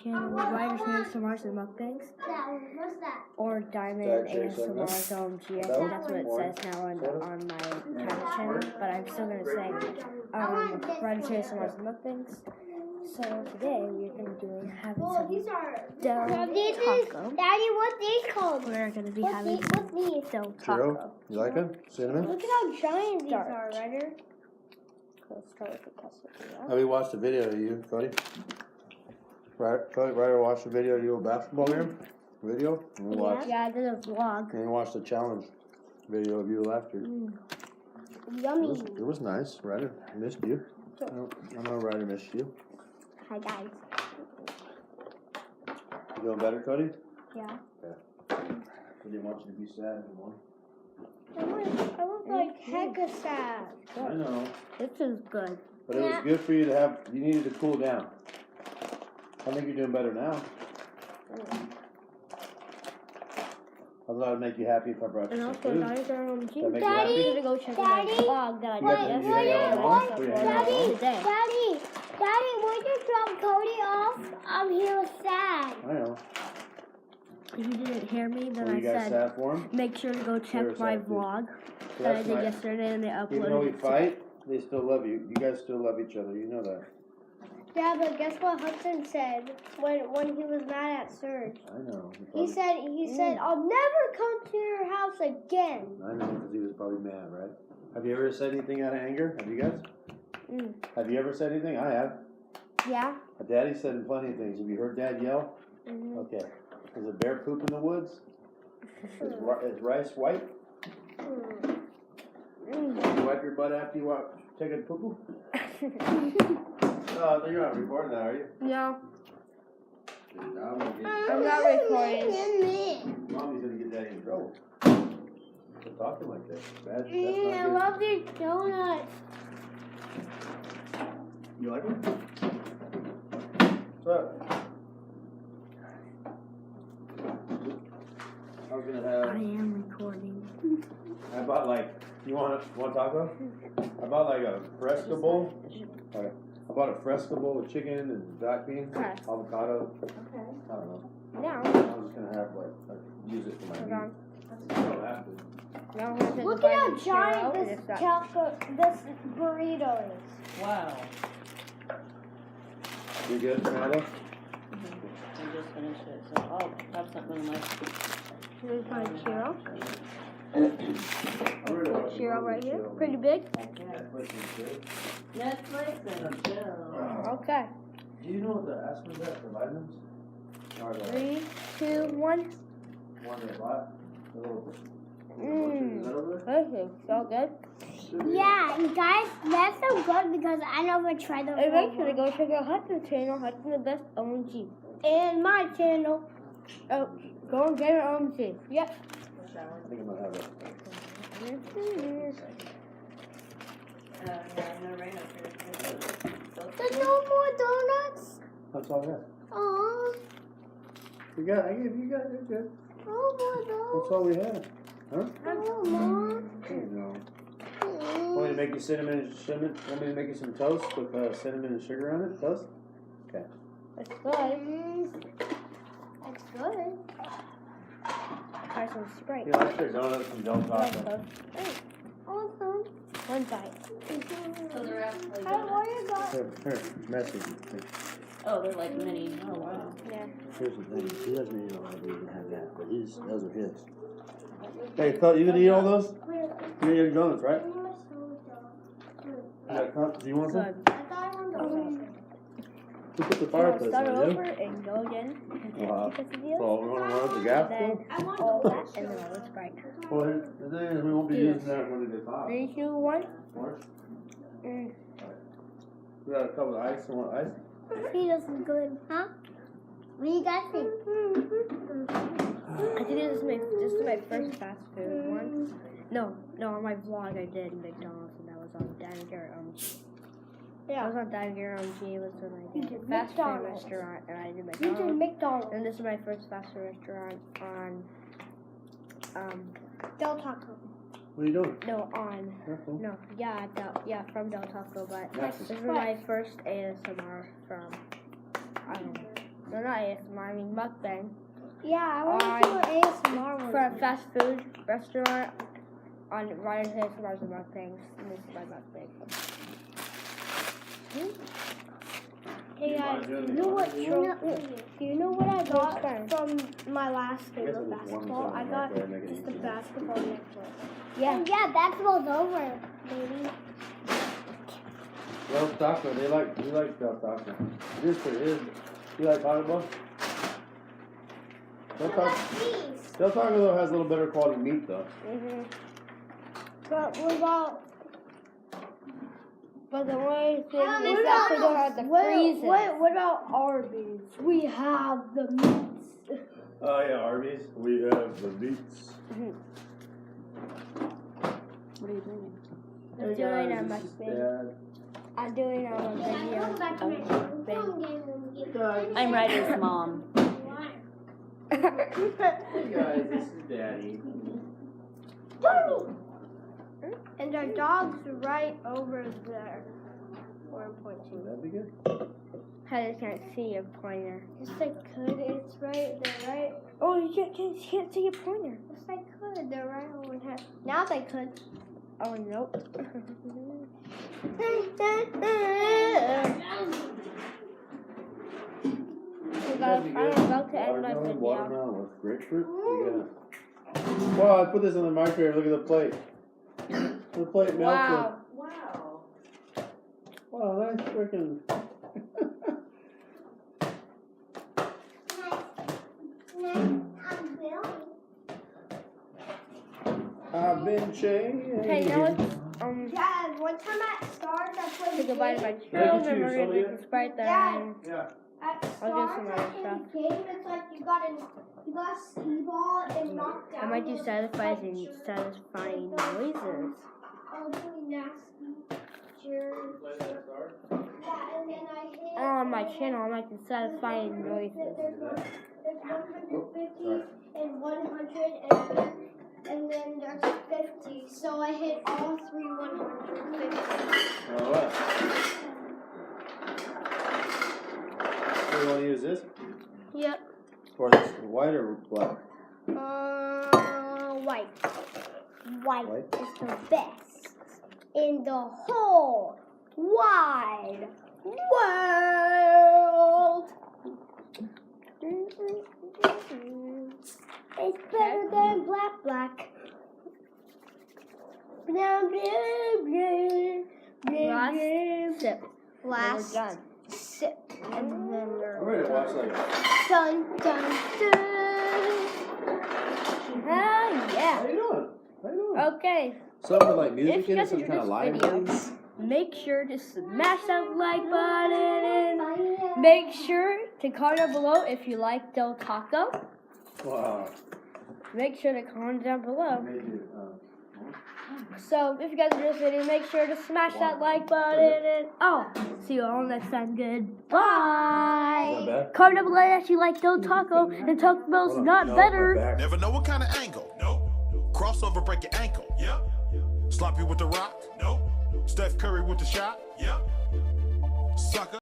channel, Ryder's ASMRs and Mukbangs, What's that? or Diamond ASMR's OMG. I think that's what it says now on my channel, but I'm still going to say Ryder's ASMRs and Mukbangs. So today we're going to be having some Del Taco. Daddy, what's these called? We're going to be having some Del Taco. Churro, you like it? Cinnamon? Look at how giant these are, Ryder. Let's start with the custard. Have you watched the video of you, Cody? Ryder watched the video of you a basketball game? Video? Yeah, I did a vlog. And you watched the challenge video of you last year. Yummy. It was nice. Ryder missed you. I know Ryder missed you. Hi guys. You doing better, Cody? Yeah. I didn't want you to be sad anymore. I was like hecka sad. I know. This is good. But it was good for you to have, you needed to cool down. I think you're doing better now. I thought it would make you happy if I brought you And some also, food. Daddy's our own team. That make you Daddy, happy? you to go check out my vlog that I did yesterday. Daddy, when you drop Cody off, he was sad. I know. If you didn't hear me, then Were you I guys said, sad for him? make sure to go check my vlog that I did yesterday, and they uploaded Even though we it. fight, they still love you. You guys still love each other. You know that. Yeah, but guess what Hudson said when he was mad at Serge? I know. He said, I'll never come to your house again. I know, because he was probably mad, right? Have you ever said anything out of anger? Have you guys? Have you ever said anything? I have. Yeah. Daddy said plenty of things. Have you heard Dad yell? Okay. Is a bear poop in the woods? Is rice white? You wipe your butt after you take a poo-poo? You're not recording that, are you? No. I'm not recording. Mommy's gonna get Daddy in trouble. For talking like that. That's I not love these donuts. good. You like them? What's up? I was gonna I have. am recording. I bought you want taco? I bought a fresco bowl. Okay. I bought a fresco bowl with chicken and black beans, avocado. Okay. I don't know. Now. I was just gonna have use it for my meat. I don't have to. Now I'm gonna Look at how giant this burrito is. Wow. You good, Fernando? I just finished it, so I'll have something in my... Here's my churro. Churro right here. Pretty big. Netflix and chill. Okay. Do you know what the aspirin's at for vitamins? 3, 2, 1. One that bought? Is that over there? This is so good. Yeah, guys, that's so good because I never tried those. And make sure to go check out Hudson's channel, Hudson the Best OMG. And my channel. Oh, go and get it OMG. Yep. I think I'm gonna have it. There's no more donuts. That's all I got. Oh, You got it, you're good. no more That's all we had. Huh? donuts. No more. There you go. Want me to make you want me to make you some toast with cinnamon and sugar on it? Toast? Okay. That's good. That's good. Try some Sprite. You like your donuts from Del Taco? Awesome. One bite. So they're actually What you got? Here, message. Oh, they're like mini. Oh, wow. Yeah. Here's the thing. He doesn't even know how to even have that, but those are his. Hey, you gonna eat all those? You gonna eat your donuts, right? Do you want some? Good. I thought I wanted Who put the We'll fireplace start on, over you? and go again. So, And we're gonna run up the gas then still? all that, and then all the Sprite. Well, the thing is, we won't be using that when it gets hot. 3, 2, 1. March? Mm. We got a couple of ice. You want ice? He doesn't good, huh? What do you guys think? I think this is my first fast food one. No, on my vlog I did McDonald's, and that was on Dan and Garrett OMG. Yeah, I was on Dan and Garrett OMG. It was when I did a fast food restaurant, and I did You did McDonald's. McDonald's. And this is my first fast food restaurant on Del Taco. What are you doing? No, on. Careful. No, from Del Taco, but Nice. this is my first ASMR from, I don't know, No, not ASMR. I mean mukbang. Yeah, I want to do an ASMR one. For a fast food restaurant on Ryder's ASMR's and mukbangs. And this is my mukbang. Hey guys, you know what I got from my last game of basketball? I got just a basketball necklace. Yeah. And yeah, basketball's over, baby. Well, taco, you like taco. This for his. You like taco ball? Del Taco though has a little better quality meat though. But what about? But the only thing is that we don't have the freezes. What about Arby's? We have the meats. Oh yeah, Arby's. We have the meats. What are you doing? I'm doing a mukbang. I'm doing a video. I'm Ryder's mom. Hey guys, this is Daddy. And our dog's right over there. Where I'm pointing. That'd be good. I just can't see your pointer. Yes, I could. It's right there, right? Oh, you can't see your pointer. Yes, I could. They're right over here. Now they could. Oh, nope. I'm about to end my video. Watermelon with grapefruit. Yeah. Wow, I put this in the microwave. Look at the plate. The plate melted. Wow. Wow. Wow, nice freaking. I've been changed. Okay, now it's Dad, one time at Stars, I played say goodbye to my Yeah, children. you We're gonna too, make a Sprite there. Yeah. And Yeah. At I'll do Stars, some I other played stuff. a game. It's like you got a skee-ball and knocked down. I might do those satisfying like satisfying jerks. noises. Really nasty jerks. Yeah, and then I hit. On my channel, I'm making satisfying noises. There's 150 and 100 and then there's 50. So I hit all three 150. Alright. So you want to use this? Yep. Or this white or black? White. White White? is the best in the whole wide world. It's better than black. Blah, blah, blah, Last sip. We're Last done. sip. And then we're I'm ready to watch like. dun, dun, dun. Ah, yeah. How you doing? How you doing? Okay. Something with like If music you in it, guys some enjoyed kind of this live video, things. make sure to smash that like button and make sure to comment down below if you like Del Taco. Wow. Make sure to comment down below. Made you, So if you guys enjoyed this video, make sure to smash that like button and see you all next time. Goodbye. Is that bad? Comment down below if you like Del Taco and Taco Bell's Hold on. not No, better. my back. Never know what kind of angle. Nope. Crossover, break your ankle. Yep. Sloppy with the rock. Nope. Steph Curry with the shot. Yep. Sucker.